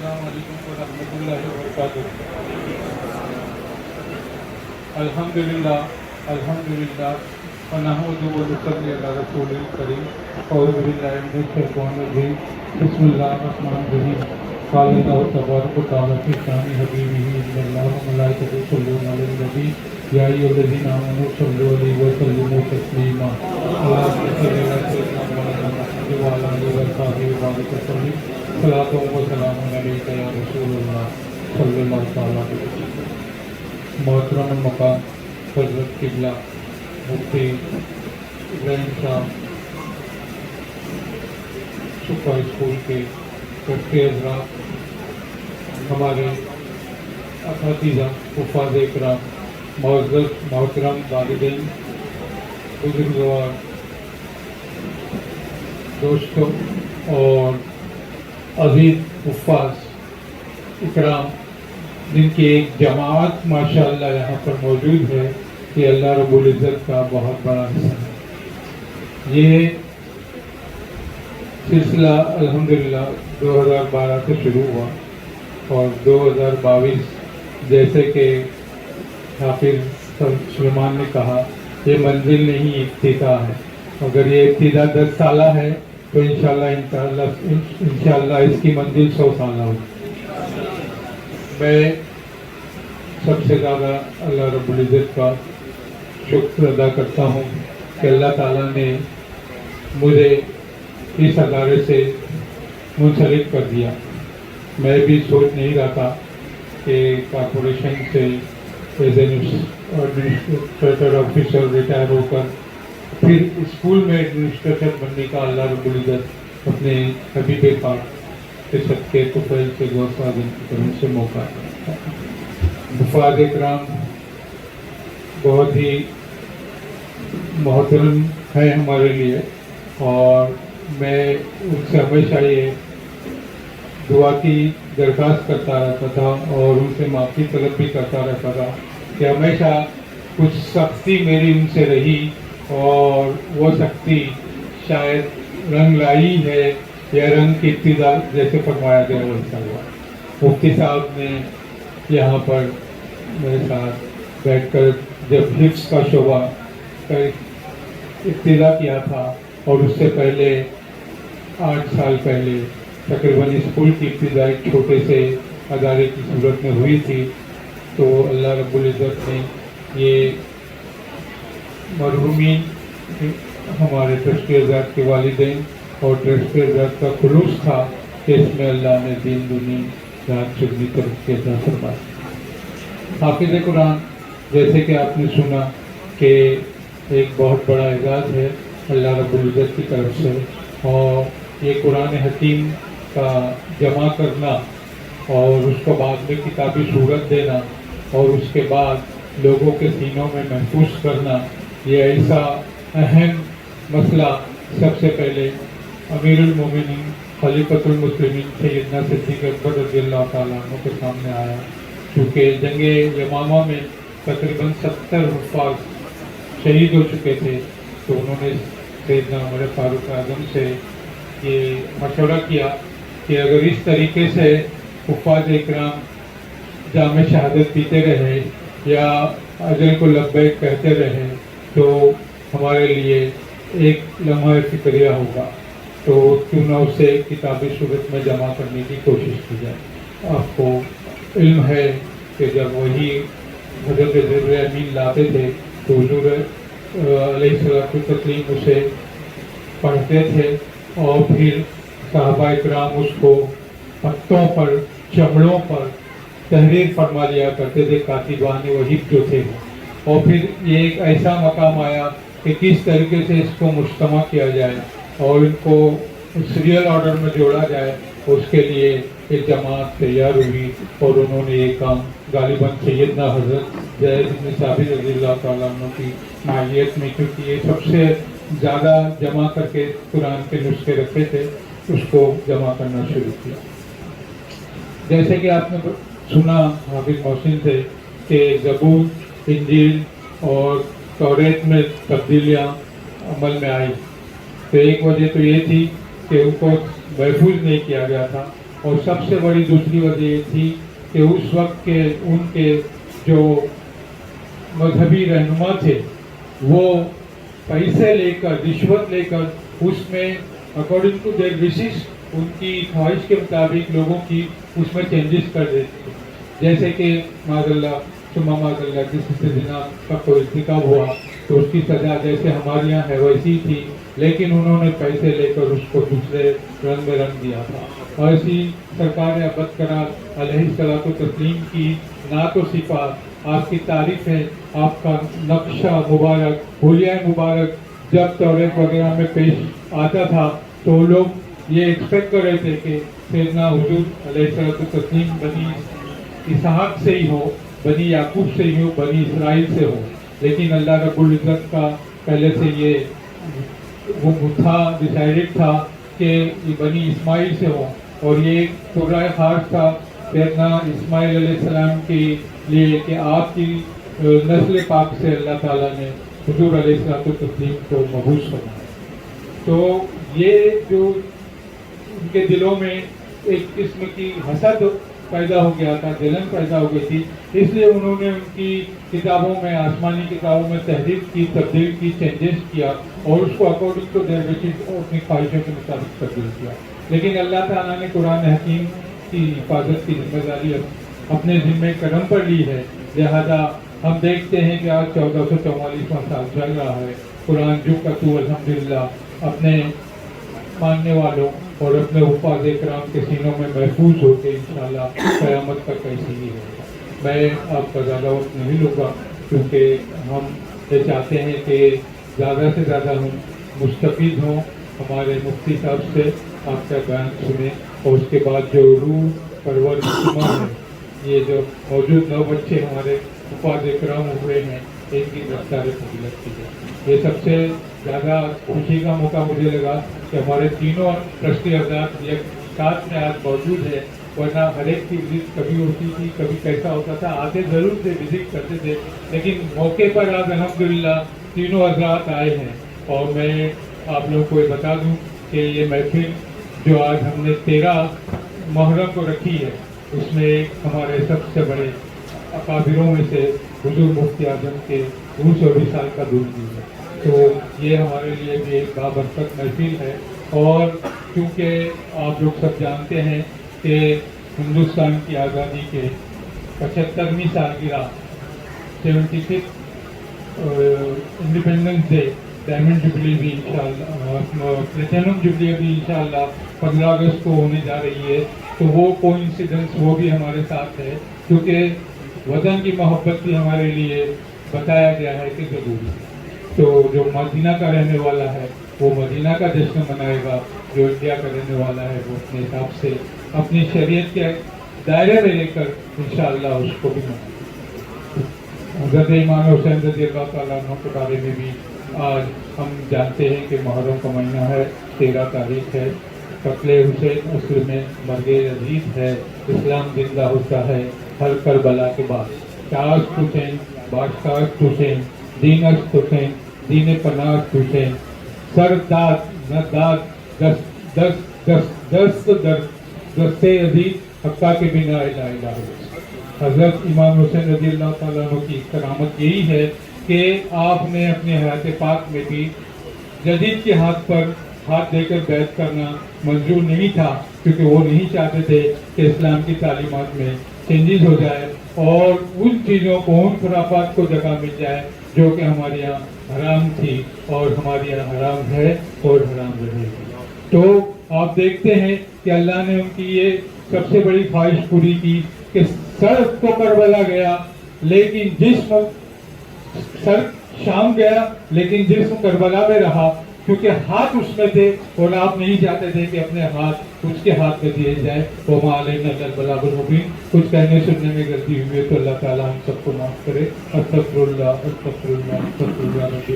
السلام علیکم ورحمۃ اللہ وبرکاتہ۔ الحمدللہ الحمدللہ ونحمدہ ونصلی علی رسول الکریم۔ اعوذ باللہ من الشیطان الرجیم، بسم اللہ الرحمن الرحیم۔ قال اللہ تبارک و تعالیٰ فی شان حبیبہ ان اللہ وملائکتہ یصلون علی النبی یا ایھا الذین آمنوا صلوا علیہ وسلموا تسلیما۔ اللہم صل علی سیدنا محمد وعلی آلہ وصحبہ وبارک وسلم۔ صلاۃ و سلام علیک یا رسول اللہ صلی اللہ تعالیٰ علیہ وسلم۔ محترم مقام حضرت قبلہ مفتی ابراہیم صاحب سپر اسکول کے ٹرسٹی حضرات، ہمارے اساتذہ، حفاظ اکرام، معزز محترم والدین، بزرگوار دوستوں اور عزیز حفاظ اکرام، جن کی ایک جماعت ماشاءاللہ یہاں پر موجود ہے، یہ اللہ رب العزت کا بہت بڑا حصہ ہے۔ یہ سلسلہ الحمدللہ 2012 سے شروع ہوا اور 2022 جیسے کہ حافظ سلیمان نے کہا، یہ منزل نہیں افتتاح ہے۔ اگر یہ ابتدا 10 سالہ ہے تو انشاءاللہ اس کی منزل 100 سالہ ہوگی۔ میں سب سے زیادہ اللہ رب العزت کا شکر ادا کرتا ہوں کہ اللہ تعالیٰ نے مجھے اس ادارے سے منسلک کر دیا۔ میں بھی سوچ نہیں رہا تھا کہ کارپوریشن سے as an administrator officer retire ہو کر پھر اسکول میں ایڈمنسٹریٹر بننے کا اللہ رب العزت اپنے حبیب پاک کے صدقے طفیل سے غوث اعظم کی طرف سے موقع ہے۔ حفاظ اکرام بہت ہی محترم ہے ہمارے لیے، اور میں ان سے ہمیشہ یہ دعا کی درخواست کرتا رہتا تھا اور ان سے معافی طلب بھی کرتا رہتا تھا کہ ہمیشہ کچھ سختی میری ان سے رہی، اور وہ سختی شاید رنگ لائی ہے یا رنگ کی ابتدا جیسے فرمایا گیا ویسا ہوا۔ مفتی صاحب نے یہاں پر میرے ساتھ بیٹھ کر جب حفظ کا شعبہ کا ابتدا کیا تھا، اور اس سے پہلے 8 سال پہلے تقریباً اسکول کی ابتدا ایک چھوٹے سے ادارے کی صورت میں ہوئی تھی، تو اللہ رب العزت نے یہ مرحومین ہمارے ٹرسٹی حضرات کے والدین اور ٹرسٹی حضرات کا خلوص تھا کہ اس میں اللہ نے دین دنیا رات چگنی ترقی عطا فرمائی۔ حافظ قرآن جیسے کہ آپ نے سنا کہ ایک بہت بڑا اعزاز ہے اللہ رب العزت کی طرف سے، اور یہ قرآن حکیم کا جمع کرنا اور اس کو بعد میں کتابی صورت دینا اور اس کے بعد لوگوں کے سینوں میں محفوظ کرنا، یہ ایسا اہم مسئلہ سب سے پہلے امیر المومنین خلیفۃ المسلمین سیدنا صدیق اکبر رضی اللہ تعالیٰ عنہ کے سامنے آیا، کیونکہ جنگ یمامہ میں تقریباً 70 حفاظ شہید ہو چکے تھے، تو انہوں نے سیدنا عمر فاروق اعظم سے یہ مشورہ کیا کہ اگر اس طریقے سے حفاظ اکرام جام شہادت پیتے رہے یا اجل کو لبیک کہتے رہے تو ہمارے لیے ایک لمحہ فکریہ ہوگا، تو کیوں نہ اسے کتابی صورت میں جمع کرنے کی کوشش کی جائے۔ آپ کو علم ہے کہ جب وہی حضرت جبرائیل امین لاتے تھے تو حضور علیہ السلام اسے پڑھتے تھے، اور پھر صحابہ اکرام اس کو پتوں پر، چمڑوں پر تحریر فرما لیا کرتے تھے، کاتبان وحی جو تھے، اور پھر یہ ایک ایسا مقام آیا کہ کس طریقے سے اس کو مجتمع کیا جائے اور ان کو سیریل آرڈر میں جوڑا جائے، اس کے لیے ایک جماعت تیار ہوئی، اور انہوں نے یہ کام غالباً سیدنا حضرت زید بن ثابت رضی اللہ تعالیٰ عنہ کی معیت میں، کیونکہ یہ سب سے زیادہ جمع کر کے قرآن کے نسخے رکھے تھے، اس کو جمع کرنا شروع کیا۔ جیسے کہ آپ نے سنا حافظ محسن سے کہ زبور، انجیل اور توریت میں تبدیلیاں عمل میں آئی، تو ایک وجہ تو یہ تھی کہ ان کو محفوظ نہیں کیا گیا تھا، اور سب سے بڑی دوسری وجہ یہ تھی کہ اس وقت کے ان کے جو مذہبی رہنما تھے وہ پیسے لے کر رشوت لے کر اس میں اکارڈنگ ٹو دیئر وشز ان کی خواہش کے مطابق لوگوں کی اس میں چینجز کر دیتے تھے. جیسے کہ معاذ اللہ ثم معاذ اللہ کسی سے زنا کا کوئی ارتکاب ہوا تو اس کی سزا جیسے ہمارے یہاں ہے ویسی تھی, لیکن انہوں نے پیسے لے کر اس کو دوسرے رنگ میں رنگ دیا تھا. اور ایسی سرکار ابد قرار علیہ الصلوۃ والتسلیم کی نعت و صفات, آپ کی تعریف ہے, آپ کا نقشہ مبارک حلیہ مبارک جب توریت وغیرہ میں پیش آتا تھا تو لوگ یہ ایکسپیکٹ کر رہے تھے کہ سیدنا حضور علیہ الصلوۃ والتسلیم بنی اسحاق سے ہی ہو, بنی یعقوب سے ہی ہو, بنی اسرائیل سے ہو. لیکن اللہ رب العزت کا پہلے سے یہ وہ تھا, ڈیسائیڈڈ تھا کہ یہ بنی اسماعیل سے ہو. اور یہ قرۂ خاص تھا سیدنا اسماعیل علیہ السلام کے لیے کہ آپ کی نسل پاک سے اللہ تعالیٰ نے حضور علیہ الصلوۃ والتسلیم کو مبعوث کرنا. تو یہ جو ان کے دلوں میں ایک قسم کی حسد پیدا ہو گیا تھا, جلن پیدا ہو گئی تھی, اس لیے انہوں نے ان کی کتابوں میں, آسمانی کتابوں میں تحریف کی, تبدیل کی, چینجز کیا اور اس کو اکارڈنگ ٹو دیئر وشز اور اپنی خواہشوں کے مطابق تبدیل کیا. لیکن اللہ تعالیٰ نے قرآن حکیم کی حفاظت کی ذمہ داری اپنے ذمہ کرم پر لی ہے. لہذا ہم دیکھتے ہیں کہ آج 1444واں سال چل رہا ہے. قرآن جو کتو الحمدللہ اپنے ماننے والوں اور اپنے حفاظ کرام کے سینوں میں محفوظ ہو کے انشاءاللہ قیامت تک ایسے ہی ہوگا. میں آپ کا زیادہ وقت نہیں لوں گا کیونکہ ہم یہ چاہتے ہیں کہ زیادہ سے زیادہ ہم مستفید ہوں, ہمارے مفتی صاحب سے آپ کا بیان سنیں اور اس کے بعد جو روح پرور اجتماع ہے, یہ جو موجود 9 بچے ہمارے حفاظ کرام ہوئے ہیں ان کی گرفتار فضیلت کی ہے. یہ سب سے زیادہ خوشی کا موقع مجھے لگا کہ ہمارے تینوں ٹرسٹی حضرات ایک ساتھ میں آج موجود ہے, ورنہ ہر ایک کی وزٹ کبھی ہوتی تھی, کبھی کیسا ہوتا تھا, آتے ضرور تھے, وزٹ کرتے تھے, لیکن موقع پر آج الحمدللہ تینوں حضرات آئے ہیں. اور میں آپ لوگوں کو یہ بتا دوں کہ یہ محفل جو آج ہم نے 13 محرم کو رکھی ہے اس میں ایک ہمارے سب سے بڑے اکابروں میں سے حضور مفتی اعظم کے 220 سال کا درود ہے. تو یہ ہمارے لیے بھی ایک بابرکت محفل ہے. اور کیونکہ آپ لوگ سب جانتے ہیں کہ ہندوستان کی آزادی کے 75ویں سالگرہ 75 انڈیپینڈنس ڈے, ڈائمنڈ جبلی بھی انشاءاللہ, پلیٹینم جبلی بھی انشاءاللہ 15 اگست کو ہونے جا رہی ہے. تو وہ کوئنسیڈنس وہ بھی ہمارے ساتھ ہے کیونکہ وطن کی محبت بھی ہمارے لیے بتایا گیا ہے کہ ضروری ہے. تو جو مدینہ کا رہنے والا ہے وہ مدینہ کا جشن منائے گا, جو انڈیا کا رہنے والا ہے وہ اپنے حساب سے اپنی شریعت کے دائرے میں لے کر انشاءاللہ اس کو بھی منائے گا. حضرت امام حسین رضی اللہ تعالیٰ عنہ کے بارے میں بھی آج ہم جانتے ہیں کہ محرم کا مہینہ ہے, 13 تاریخ ہے. قتل حسین اصل میں مرگ عزیز ہے, اسلام زندہ ہوتا ہے ہر کربلا کے بعد. شاست حسین, بادشاہ حسین, دین است حسین, دین پناہ حسین, سر داد نہ داد دست دست دست دست دستے عزیز حقہ کے بنا الہ الا اللہ. حضرت امام حسین رضی اللہ تعالیٰ عنہ کی کرامت یہی ہے کہ آپ نے اپنے حیات پاک میں بھی جدید کے ہاتھ پر ہاتھ دے کر بیعت کرنا منظور نہیں تھا, کیونکہ وہ نہیں چاہتے تھے کہ اسلام کی تعلیمات میں چینجز ہو جائے اور ان چیزوں کو, ان خرافات کو جگہ مل جائے جو کہ ہمارے یہاں حرام تھی اور ہمارے یہاں حرام ہے اور حرام رہے گی. تو آپ دیکھتے ہیں کہ اللہ نے ان کی یہ سب سے بڑی خواہش پوری کی کہ سر تو کربلا گیا لیکن جسم, سر شام گیا لیکن جسم کربلا میں رہا, کیونکہ ہاتھ اس میں تھے اور آپ نہیں چاہتے تھے کہ اپنے ہاتھ اس کے ہاتھ میں دیے جائے. وما علینا الا البلاغ المبین. کچھ کہنے سننے میں غلطی ہوئی ہے تو اللہ تعالیٰ ہم سب کو معاف کرے. استغفر اللہ استغفر اللہ استغفر اللہ.